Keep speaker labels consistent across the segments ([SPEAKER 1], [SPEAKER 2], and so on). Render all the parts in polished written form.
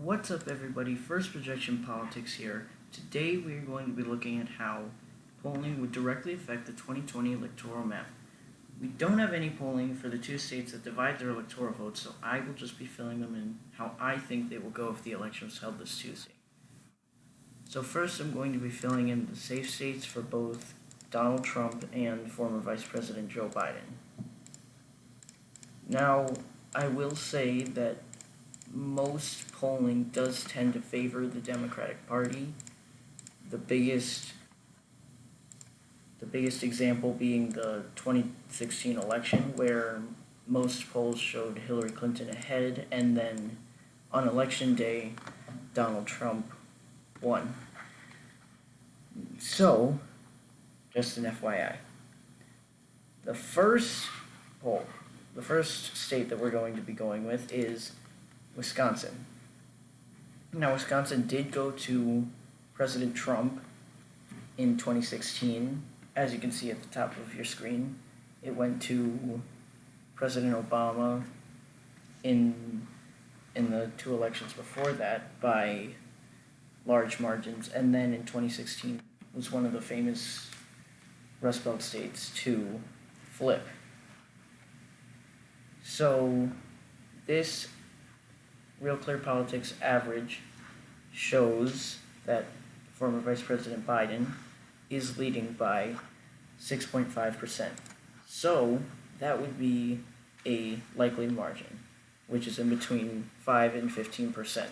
[SPEAKER 1] What's up, everybody? First Projection Politics here. Today we are going to be looking at how polling would directly affect the 2020 electoral map. We don't have any polling for the two states that divide their electoral votes, so I will just be filling them in how I think they will go if the election was held this Tuesday. So first I'm going to be filling in the safe states for both Donald Trump and former Vice President Joe Biden. Now, I will say that most polling does tend to favor the Democratic Party. The biggest example being the 2016 election, where most polls showed Hillary Clinton ahead, and then on election day, Donald Trump won. So, just an FYI. The first state that we're going to be going with is Wisconsin. Now, Wisconsin did go to President Trump in 2016. As you can see at the top of your screen, it went to President Obama in the two elections before that by large margins, and then in 2016 was one of the famous Rust Belt states to flip. So this RealClearPolitics average shows that former Vice President Biden is leading by 6.5%. So that would be a likely margin, which is in between 5 and 15%.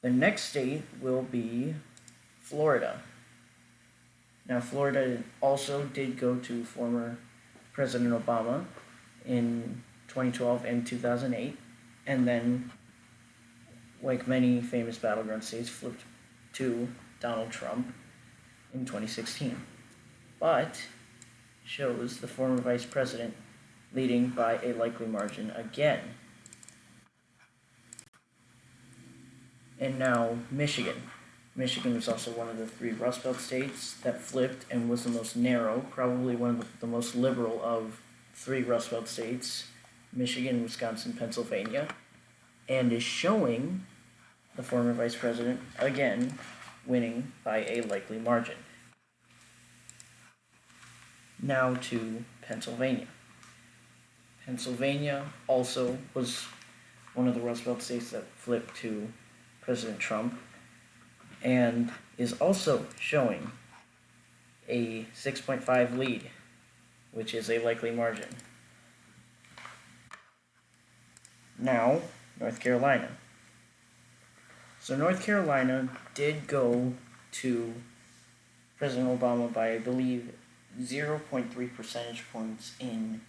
[SPEAKER 1] The next state will be Florida. Now, Florida also did go to former President Obama in 2012 and 2008, and then, like many famous battleground states, flipped to Donald Trump in 2016. But shows the former vice president leading by a likely margin again. And now, Michigan. Michigan was also one of the three Rust Belt states that flipped and was the most narrow, probably one of the most liberal of three Rust Belt states, Michigan, Wisconsin, Pennsylvania, and is showing the former vice president, again, winning by a likely margin. Now to Pennsylvania. Pennsylvania also was one of the Rust Belt states that flipped to President Trump, and is also showing a 6.5 lead, which is a likely margin. Now, North Carolina. So North Carolina did go to President Obama by, I believe, 0.3 percentage points in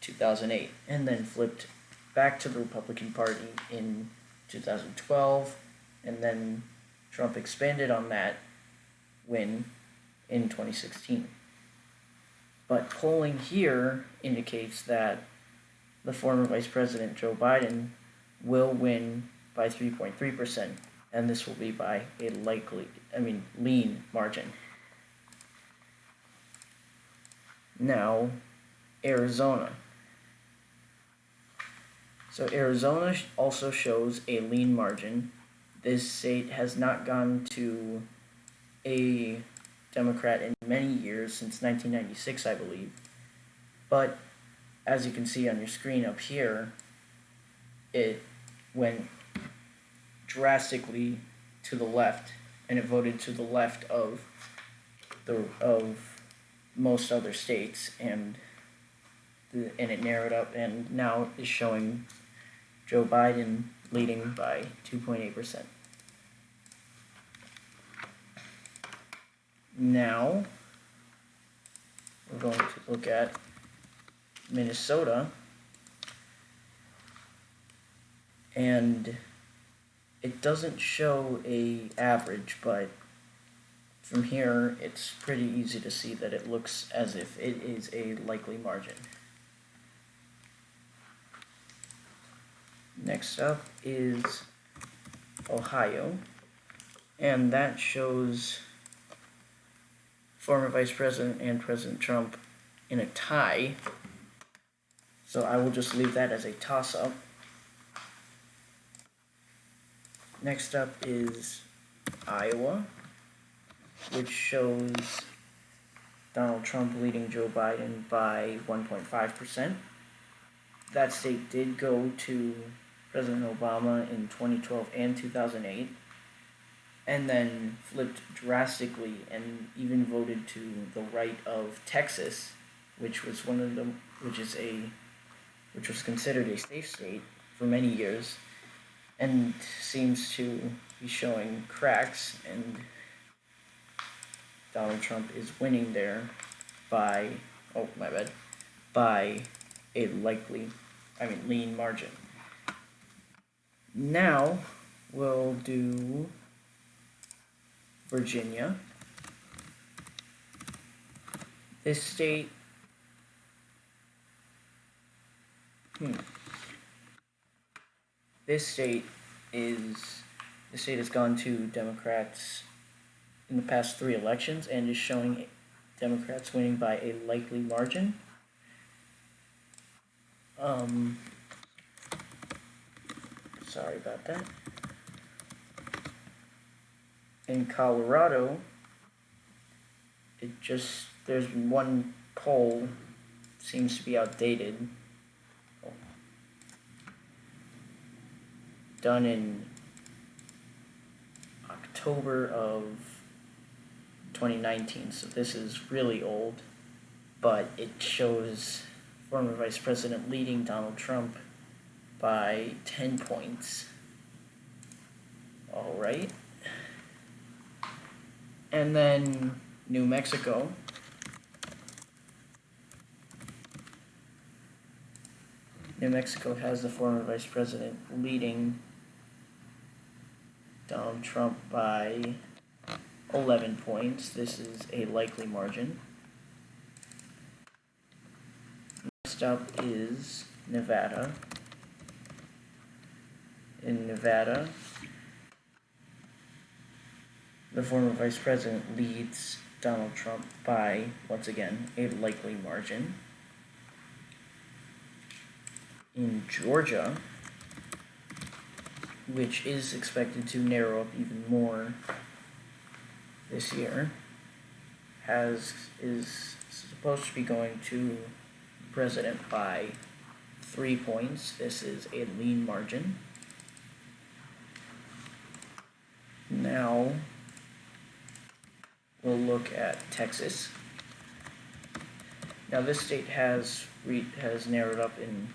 [SPEAKER 1] 2008, and then flipped back to the Republican Party in 2012, and then Trump expanded on that win in 2016. But polling here indicates that the former Vice President Joe Biden will win by 3.3%, and this will be by a lean margin. Now, Arizona. So Arizona also shows a lean margin. This state has not gone to a Democrat in many years, since 1996, I believe. But as you can see on your screen up here, it went drastically to the left, and it voted to the left of most other states, and it narrowed up, and now is showing Joe Biden leading by 2.8%. Now, we're going to look at Minnesota, and it doesn't show a average, but from here it's pretty easy to see that it looks as if it is a likely margin. Next up is Ohio, and that shows former Vice President and President Trump in a tie, so I will just leave that as a toss-up. Next up is Iowa, which shows Donald Trump leading Joe Biden by 1.5%. That state did go to President Obama in 2012 and 2008, and then flipped drastically and even voted to the right of Texas, which was which was considered a safe state for many years, and seems to be showing cracks, and Donald Trump is winning there by by a lean margin. Now we'll do Virginia. This state has gone to Democrats in the past 3 elections and is showing Democrats winning by a likely margin. Sorry about that. In Colorado, there's one poll, seems to be outdated, done in October of 2019, so this is really old, but it shows former Vice President leading Donald Trump by 10 points. All right. And then New Mexico. New Mexico has the former Vice President leading Donald Trump by 11 points. This is a likely margin. Next up is Nevada. In Nevada, the former Vice President leads Donald Trump by, once again, a likely margin. In Georgia, which is expected to narrow up even more this year, is supposed to be going to the president by 3 points. This is a lean margin. Now we'll look at Texas. Now this state has narrowed up in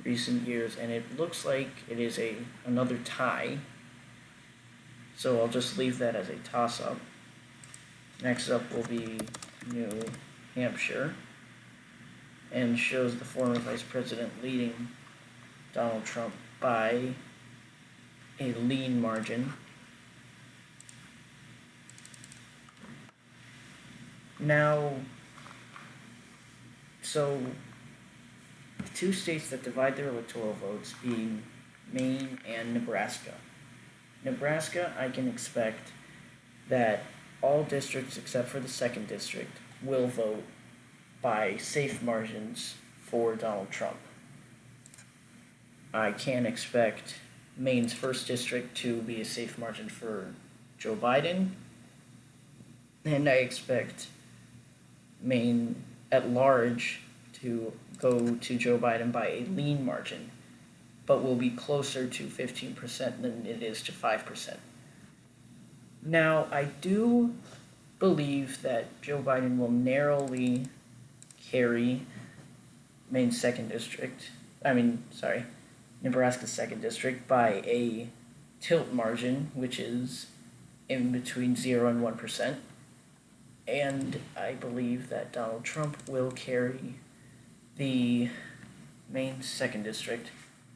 [SPEAKER 1] recent years, and it looks like it is another tie. So I'll just leave that as a toss-up. Next up will be New Hampshire, and shows the former Vice President leading Donald Trump by a lean margin. Now, so the 2 states that divide their electoral votes being Maine and Nebraska. Nebraska, I can expect that all districts except for the 2nd district will vote by safe margins for Donald Trump. I can expect Maine's 1st district to be a safe margin for Joe Biden, and I expect Maine at large to go to Joe Biden by a lean margin, but will be closer to 15% than it is to 5%. Now, I do believe that Joe Biden will narrowly carry Nebraska's 2nd district by a tilt margin, which is in between 0 and 1%. And I believe that Donald Trump will carry the Maine's 2nd district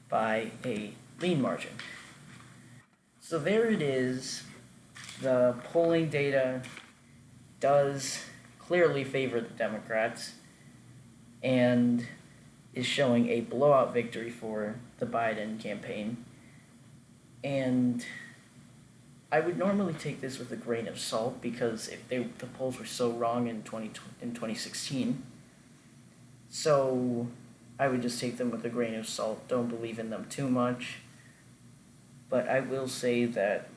[SPEAKER 1] by a lean margin. So there it is. The polling data does clearly favor the Democrats and is showing a blowout victory for the Biden campaign. And I would normally take this with a grain of salt, because the polls were so wrong in 2016. So I would just take them with a grain of salt. Don't believe in them too much. but I will say that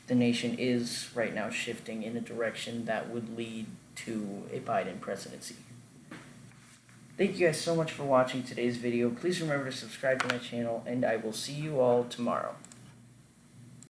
[SPEAKER 1] the nation is right now shifting in a direction that would lead to a Biden presidency. Thank you guys so much for watching today's video. Please remember to subscribe to my channel, and I will see you all tomorrow.